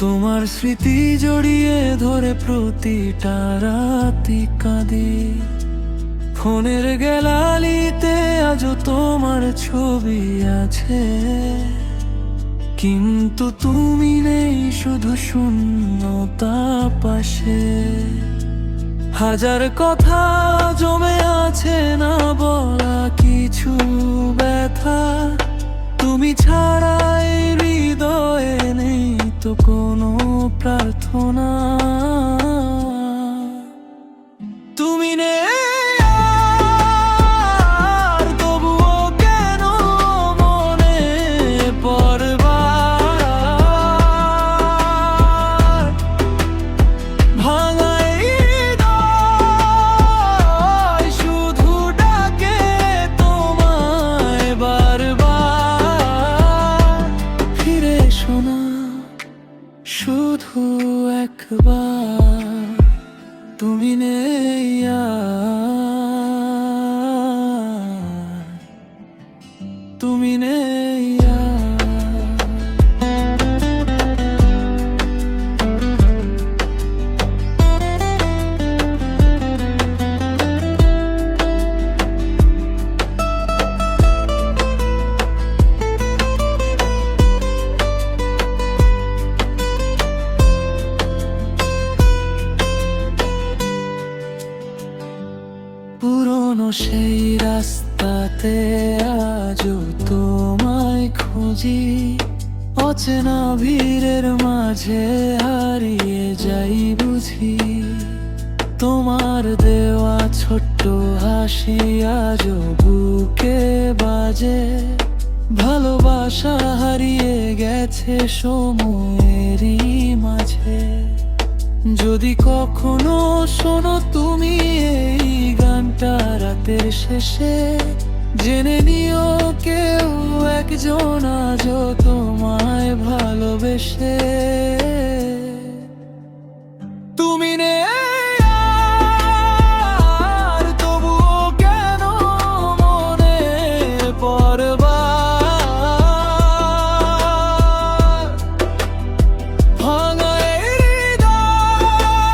তোমার স্মৃতি জড়িয়ে ধরে প্রতিটা রাতি কাঁদি। ফোনের গ্যালারিতে আজও তোমার ছবি আছে, কিন্তু তুমি নেই, শুধু শূন্যতা পাশে। হাজার কথা জমে আছে না বলা কিছু ব্যথা, তুমি ছাড়া এই হৃদয়ে নেই তো কোনো প্রার্থনা। তুমি নেই আর তবুও কেন মনে পড়ে বার। ভাঙা এই হৃদয় শুধু ডাকে তোমায় বারবার। ফিরে এসো না শুধু একবার, তুমি নেই আর, তুমি নেই আর। পুরনো সেই রাস্তাতে আজও তোমায় খুঁজি, অচেনা ভিড়ের মাঝে হারিয়ে যাই বুঝি। তোমার দেওয়া ছোট্ট হাসি আজও বুকে বাজে, ভালোবাসা হারিয়ে গেছে সময়েরই মাঝে। যদি কখনো শোনো তুমি এই গানটা রাতের শেষে, জেনে নিও কেউ একজন আজও তোমায় ভালোবেসে। তুমি নেই আর তবুও কেন মনে পড়ে বার। ভাঙা এই হৃদয়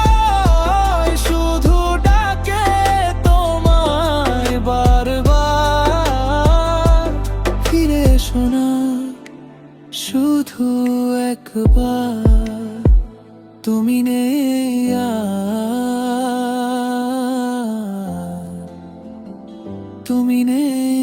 শুধু ডাকে তোমায় বারবার। ফিরে এসো না শুধু একবার, তুমি নেই আর, তুমি নেই।